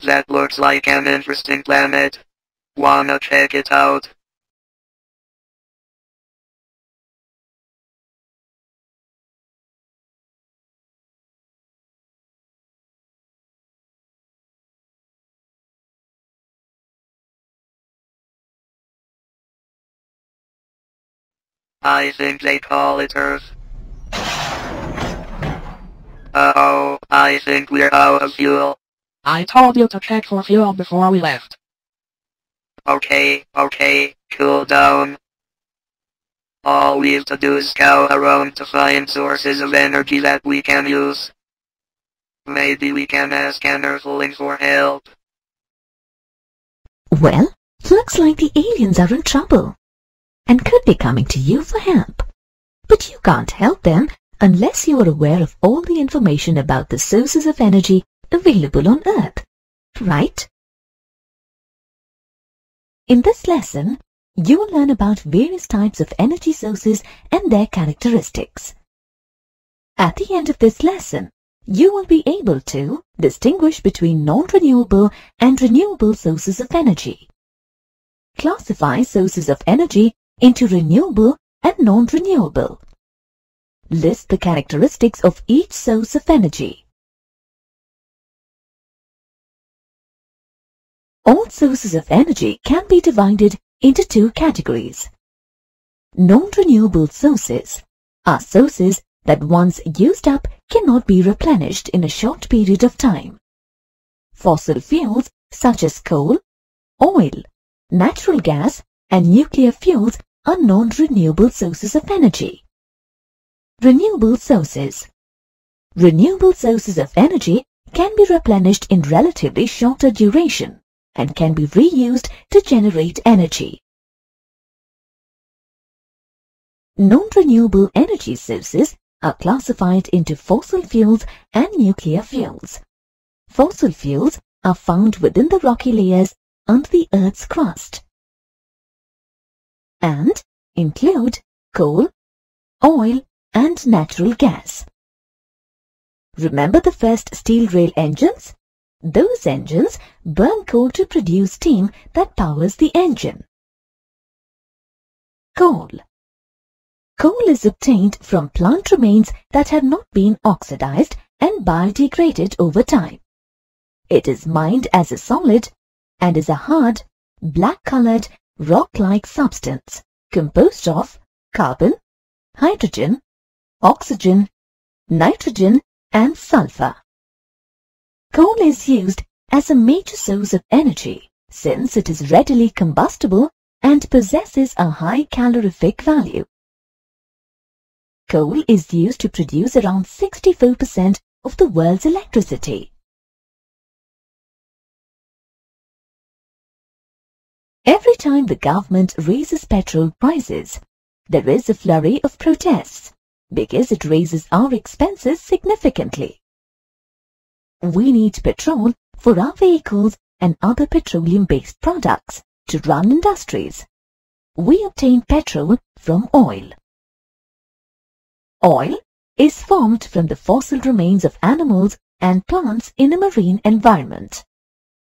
That looks like an interesting planet. Wanna check it out? I think they call it Earth. Uh-oh, I think we're out of fuel. I told you to check for fuel before we left. Okay, cool down. All we have to do is scout around to find sources of energy that we can use. Maybe we can ask an Earthling for help. Well, looks like the aliens are in trouble and could be coming to you for help. But you can't help them unless you are aware of all the information about the sources of energy available on Earth, right? In this lesson, you will learn about various types of energy sources and their characteristics. At the end of this lesson, you will be able to distinguish between non-renewable and renewable sources of energy, classify sources of energy into renewable and non-renewable, list the characteristics of each source of energy. All sources of energy can be divided into two categories. Non-renewable sources are sources that once used up cannot be replenished in a short period of time. Fossil fuels such as coal, oil, natural gas, and nuclear fuels are non-renewable sources of energy. Renewable sources. Renewable sources of energy can be replenished in relatively shorter duration and can be reused to generate energy. Non-renewable energy sources are classified into fossil fuels and nuclear fuels. Fossil fuels are found within the rocky layers under the Earth's crust and include coal, oil, and natural gas. Remember the first steel rail engines? Those engines burn coal to produce steam that powers the engine. Coal. Coal is obtained from plant remains that have not been oxidized and biodegraded over time. It is mined as a solid and is a hard, black-colored, rock-like substance composed of carbon, hydrogen, oxygen, nitrogen, and sulfur. Coal is used as a major source of energy since it is readily combustible and possesses a high calorific value. Coal is used to produce around 64% of the world's electricity. Every time the government raises petrol prices, there is a flurry of protests because it raises our expenses significantly. We need petrol for our vehicles and other petroleum-based products to run industries. We obtain petrol from oil. Oil is formed from the fossil remains of animals and plants in a marine environment.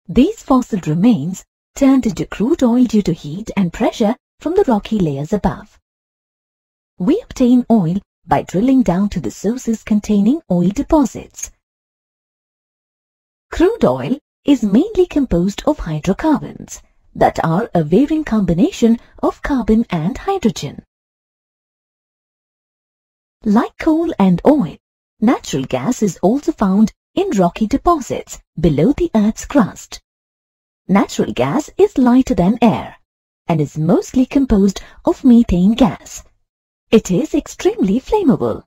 These fossil remains turned into crude oil due to heat and pressure from the rocky layers above. We obtain oil by drilling down to the sources containing oil deposits. Crude oil is mainly composed of hydrocarbons that are a varying combination of carbon and hydrogen. Like coal and oil, natural gas is also found in rocky deposits below the Earth's crust. Natural gas is lighter than air and is mostly composed of methane gas. It is extremely flammable.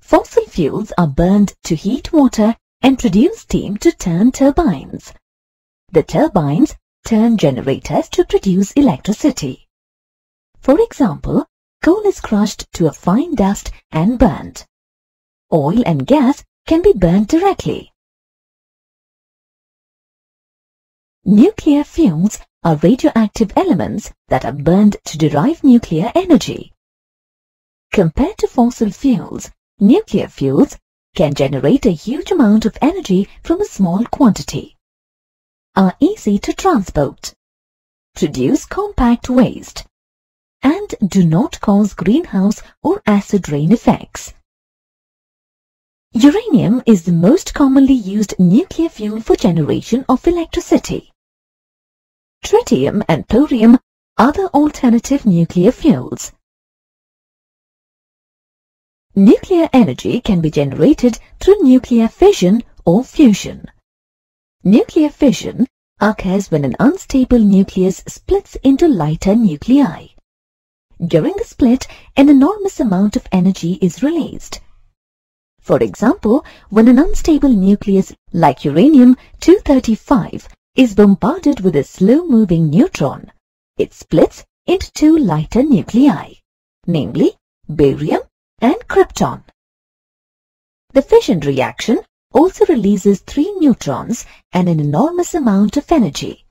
Fossil fuels are burned to heat water and produce steam to turn turbines. The turbines turn generators to produce electricity. For example, coal is crushed to a fine dust and burned. Oil and gas can be burned directly. Nuclear fuels are radioactive elements that are burned to derive nuclear energy. Compared to fossil fuels, nuclear fuels can generate a huge amount of energy from a small quantity, are easy to transport, produce compact waste, and do not cause greenhouse or acid rain effects. Uranium is the most commonly used nuclear fuel for generation of electricity. Tritium and thorium are the alternative nuclear fuels. Nuclear energy can be generated through nuclear fission or fusion. Nuclear fission occurs when an unstable nucleus splits into lighter nuclei. During the split, an enormous amount of energy is released. For example, when an unstable nucleus like uranium-235 is bombarded with a slow-moving neutron, it splits into two lighter nuclei, namely barium and krypton. The fission reaction also releases 3 neutrons and an enormous amount of energy.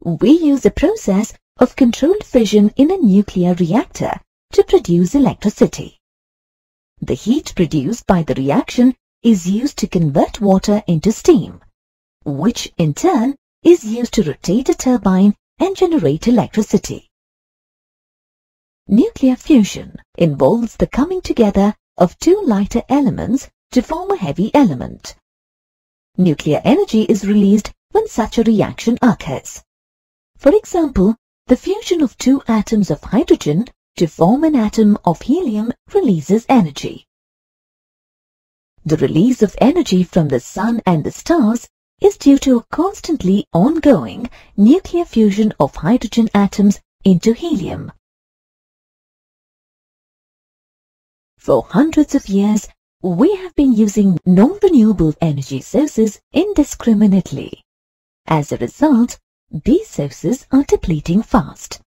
We use a process of controlled fission in a nuclear reactor to produce electricity. The heat produced by the reaction is used to convert water into steam, which in turn is used to rotate a turbine and generate electricity. Nuclear fusion involves the coming together of 2 lighter elements to form a heavy element. Nuclear energy is released when such a reaction occurs. For example, the fusion of 2 atoms of hydrogen to form an atom of helium releases energy. The release of energy from the sun and the stars is due to a constantly ongoing nuclear fusion of hydrogen atoms into helium. For hundreds of years, we have been using non-renewable energy sources indiscriminately. As a result, these sources are depleting fast.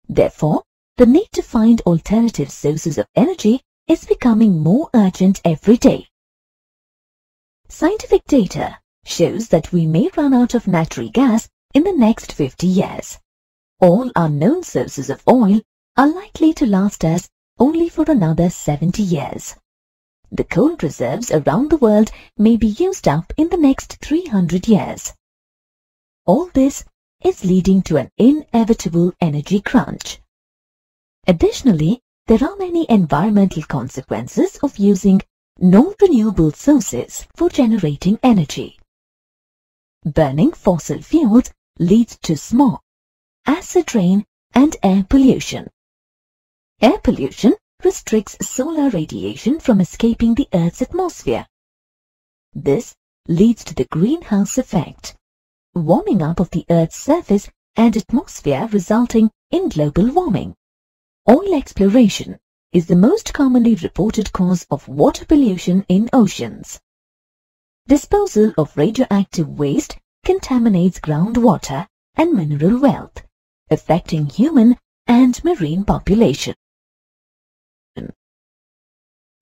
Therefore, the need to find alternative sources of energy is becoming more urgent every day. Scientific data shows that we may run out of natural gas in the next 50 years. All our known sources of oil are likely to last us only for another 70 years. The coal reserves around the world may be used up in the next 300 years. All this is leading to an inevitable energy crunch. Additionally, there are many environmental consequences of using non-renewable sources for generating energy. Burning fossil fuels leads to smog, acid rain, and air pollution. Air pollution restricts solar radiation from escaping the Earth's atmosphere. This leads to the greenhouse effect, warming up of the Earth's surface and atmosphere resulting in global warming. Oil exploration is the most commonly reported cause of water pollution in oceans. Disposal of radioactive waste contaminates groundwater and mineral wealth, affecting human and marine population.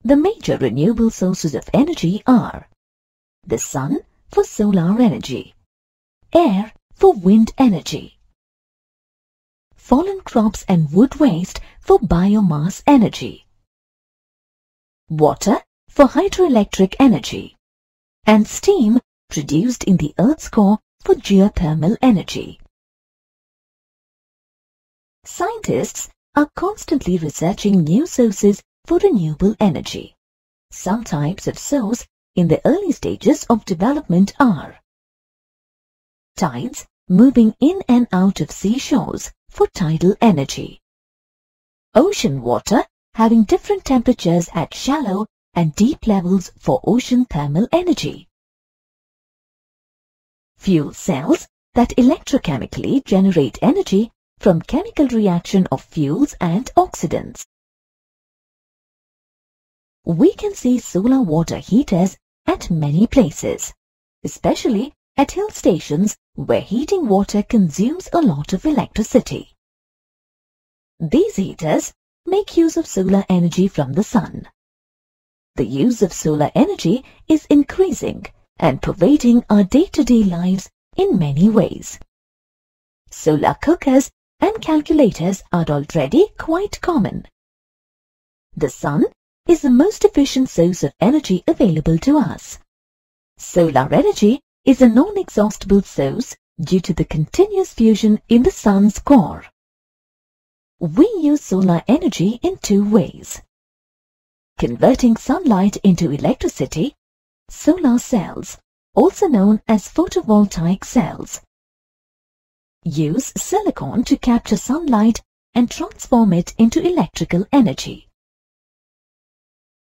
The major renewable sources of energy are the sun for solar energy, air for wind energy, fallen crops and wood waste for biomass energy, water for hydroelectric energy, and steam produced in the Earth's core for geothermal energy. Scientists are constantly researching new sources for renewable energy. Some types of source in the early stages of development are tides moving in and out of seashores for tidal energy, ocean water having different temperatures at shallow and deep levels for ocean thermal energy, fuel cells that electrochemically generate energy from chemical reaction of fuels and oxidants. We can see solar water heaters at many places, especially at hill stations where heating water consumes a lot of electricity. These heaters make use of solar energy from the sun. The use of solar energy is increasing and pervading our day-to-day lives in many ways. Solar cookers and calculators are already quite common. The sun is the most efficient source of energy available to us. Solar energy is a non-exhaustible source due to the continuous fusion in the sun's core. We use solar energy in two ways: converting sunlight into electricity. Solar cells, also known as photovoltaic cells, use silicon to capture sunlight and transform it into electrical energy.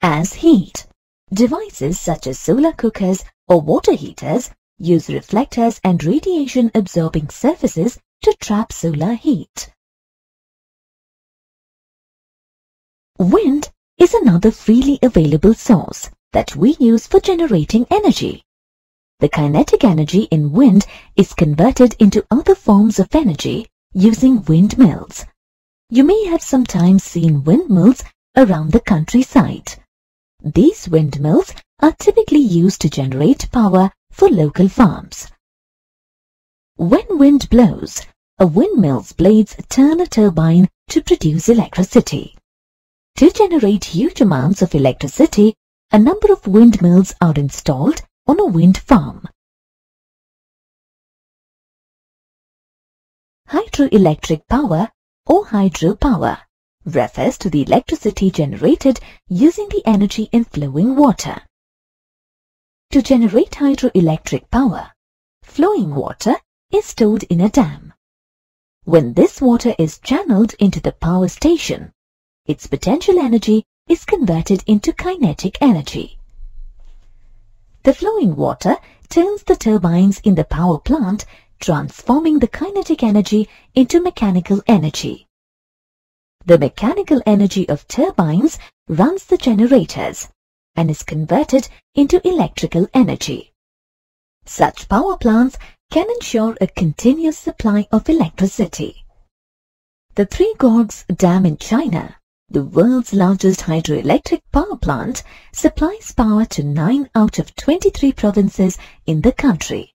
As heat, devices such as solar cookers or water heaters use reflectors and radiation-absorbing surfaces to trap solar heat. Wind is another freely available source that we use for generating energy. The kinetic energy in wind is converted into other forms of energy using windmills. You may have sometimes seen windmills around the countryside. These windmills are typically used to generate power for local farms. When wind blows, a windmill's blades turn a turbine to produce electricity. To generate huge amounts of electricity, a number of windmills are installed on a wind farm. Hydroelectric power or hydropower refers to the electricity generated using the energy in flowing water. To generate hydroelectric power, flowing water is stored in a dam. When this water is channeled into the power station, its potential energy is converted into kinetic energy. The flowing water turns the turbines in the power plant, transforming the kinetic energy into mechanical energy. The mechanical energy of turbines runs the generators and is converted into electrical energy. Such power plants can ensure a continuous supply of electricity. The Three Gorges Dam in China, the world's largest hydroelectric power plant, supplies power to 9 out of 23 provinces in the country.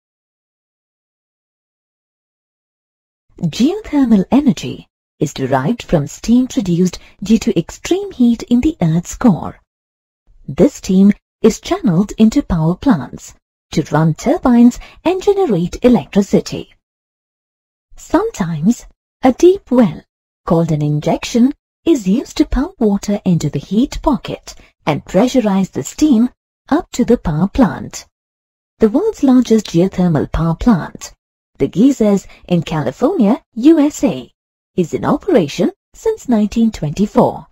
Geothermal energy is derived from steam produced due to extreme heat in the Earth's core. This steam is channeled into power plants to run turbines and generate electricity. Sometimes, a deep well, called an injection, is used to pump water into the heat pocket and pressurize the steam up to the power plant. The world's largest geothermal power plant, the geysers in California, USA, is in operation since 1924.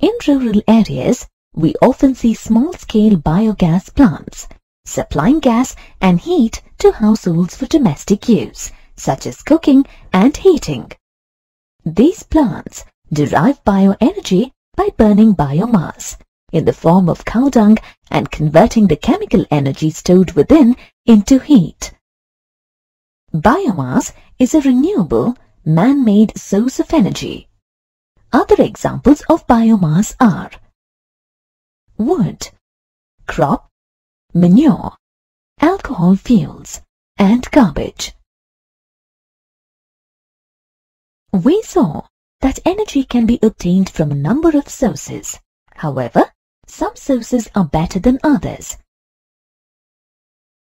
In rural areas, we often see small-scale biogas plants, supplying gas and heat to households for domestic use, such as cooking and heating. These plants derive bioenergy by burning biomass in the form of cow dung and converting the chemical energy stored within into heat. Biomass is a renewable, man-made source of energy. Other examples of biomass are wood, crop, manure, alcohol fuels, and garbage. We saw that energy can be obtained from a number of sources. However, some sources are better than others.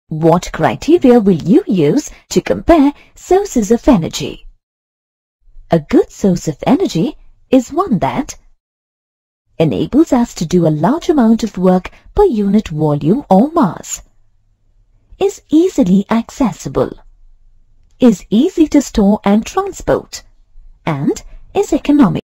What criteria will you use to compare sources of energy? A good source of energy is one that enables us to do a large amount of work per unit volume or mass, is easily accessible, is easy to store and transport, and is economic.